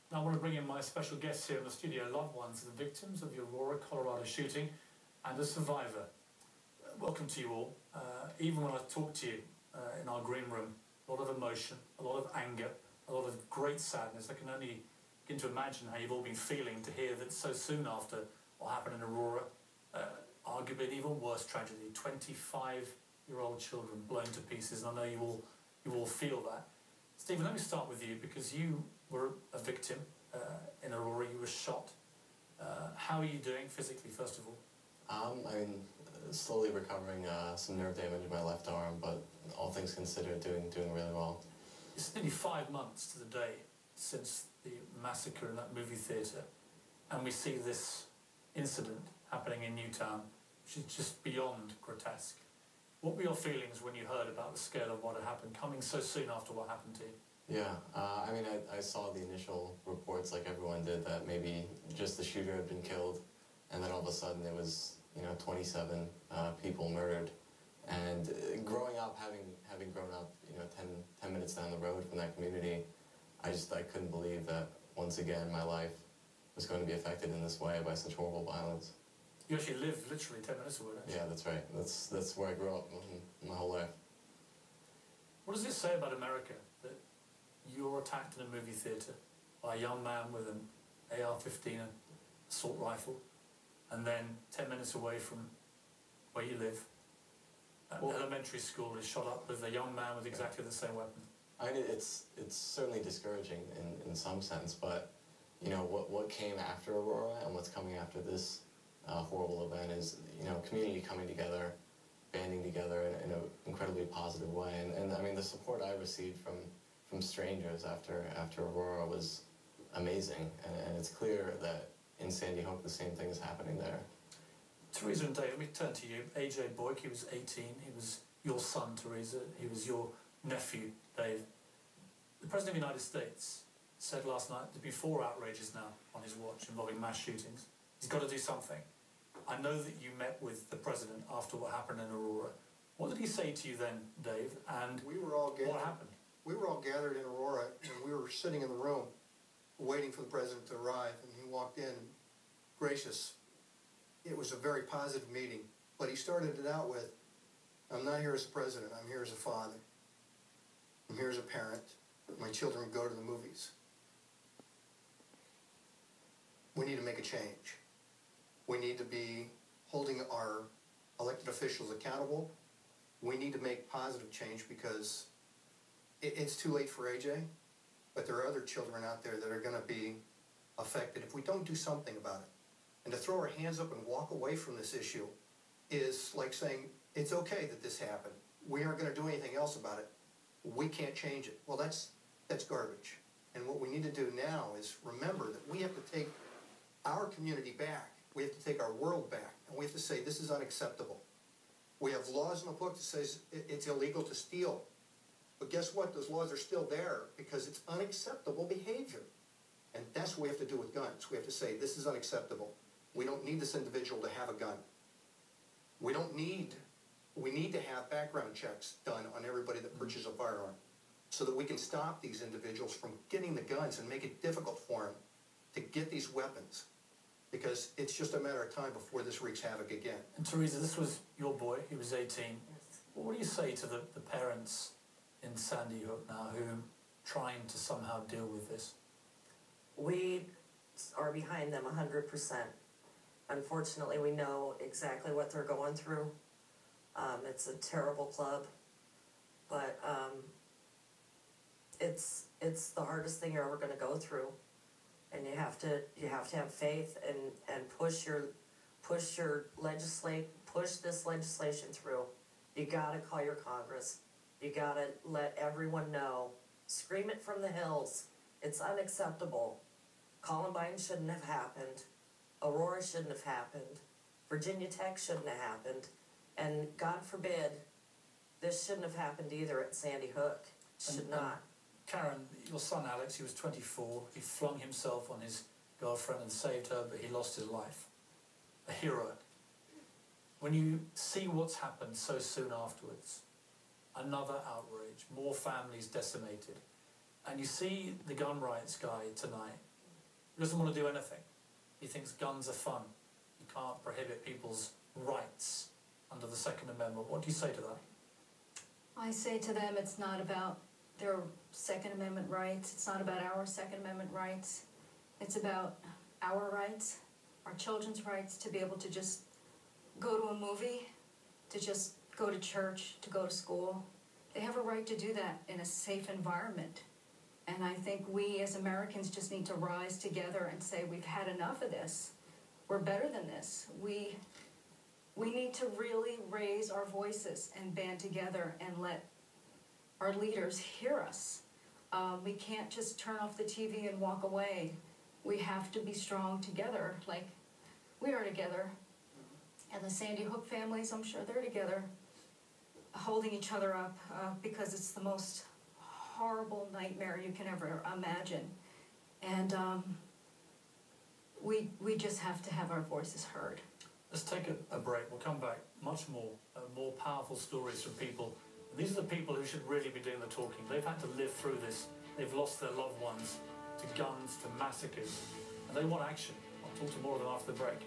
Now I want to bring in my special guests here in the studio, loved ones of the victims of the Aurora, Colorado shooting and a survivor. Welcome to you all. Even when I talk to you in our green room, a lot of emotion, a lot of anger, a lot of great sadness. I can only begin to imagine how you've all been feeling to hear that so soon after what happened in Aurora, arguably an even worse tragedy, 25-year-old children blown to pieces, and I know you all feel that. Stephen, let me start with you, because you were a victim in Aurora. You were shot. How are you doing physically, first of all? I mean, slowly recovering some nerve damage in my left arm, but all things considered, doing really well. It's nearly 5 months to the day since the massacre in that movie theatre, and we see this incident happening in Newtown, which is just beyond grotesque. What were your feelings when you heard about the scale of what had happened, coming so soon after what happened to you? Yeah, I mean, I saw the initial reports, like everyone did, that maybe just the shooter had been killed, and then all of a sudden it was, 27 people murdered. And growing up, having grown up, 10 minutes down the road from that community, I couldn't believe that once again my life was going to be affected in this way by such horrible violence. You actually live literally 10 minutes away, don't you? Yeah, that's right. That's where I grew up my whole life. What does it say about America that you're attacked in a movie theatre by a young man with an AR-15 assault rifle, and then 10 minutes away from where you live, an elementary school is shot up with a young man with exactly the same weapon? I mean, it's certainly discouraging in some sense, but what came after Aurora and what's coming after this horrible event is community coming together, banding together in an incredibly positive way, and I mean the support I received from strangers after Aurora was amazing, and it's clear that in Sandy Hook the same thing is happening there. Teresa and Dave, let me turn to you. A.J. Boyk, he was 18, he was your son, Teresa, he was your nephew, Dave. The President of the United States said last night there'd be 4 outrages now on his watch involving mass shootings. He's got to do something. I know that you met with the President after what happened in Aurora. What did he say to you then, Dave, and what happened? We were all gathered in Aurora, and we were sitting in the room waiting for the President to arrive, and he walked in, gracious. It was a very positive meeting, but he started it out with, I'm not here as a president, I'm here as a father. I'm here as a parent. My children go to the movies. We need to make a change. We need to be holding our elected officials accountable. We need to make positive change, because it's too late for AJ, but there are other children out there that are going to be affected if we don't do something about it. And to throw our hands up and walk away from this issue is like saying, it's okay that this happened. We aren't going to do anything else about it. We can't change it. Well, that's garbage. And what we need to do now is remember that we have to take our community back. We have to take our world back. And we have to say, this is unacceptable. We have laws in the book that says it's illegal to steal. But guess what? Those laws are still there because it's unacceptable behavior. And that's what we have to do with guns. We have to say, this is unacceptable. We don't need this individual to have a gun. We need to have background checks done on everybody that purchases a firearm so that we can stop these individuals from getting the guns and make it difficult for them to get these weapons, because it's just a matter of time before this wreaks havoc again. And Teresa, this was your boy, he was 18. Yes. What do you say to the parents in Sandy Hook now who are trying to somehow deal with this? We are behind them 100%. Unfortunately, we know exactly what they're going through. It's a terrible club, but it's the hardest thing you're ever going to go through, and you have to have faith and push this legislation through. You got to call your Congress. You got to let everyone know. Scream it from the hills. It's unacceptable. Columbine shouldn't have happened. Aurora shouldn't have happened. Virginia Tech shouldn't have happened. And God forbid, this shouldn't have happened either at Sandy Hook. Should not. Karen, your son Alex, he was 24. He flung himself on his girlfriend and saved her, but he lost his life. A hero. When you see what's happened so soon afterwards, another outrage, more families decimated, and you see the gun rights guy tonight He doesn't want to do anything. He thinks guns are fun. You can't prohibit people's rights under the Second Amendment. What do you say to that? I say to them, it's not about their Second Amendment rights. It's not about our Second Amendment rights. It's about our rights, our children's rights to be able to just go to a movie, to just go to church, to go to school. They have a right to do that in a safe environment. And I think we as Americans just need to rise together and say, we've had enough of this. We're better than this. We need to really raise our voices and band together and let our leaders hear us. We can't just turn off the TV and walk away. We have to be strong together, like we are together. And the Sandy Hook families, I'm sure they're together, holding each other up because it's the most horrible nightmare you can ever imagine. And we just have to have our voices heard. Let's take a break. We'll come back. Much more powerful stories from people. These are the people who should really be doing the talking. They've had to live through this. They've lost their loved ones to guns, to massacres, and they want action. I'll talk to more of them after the break.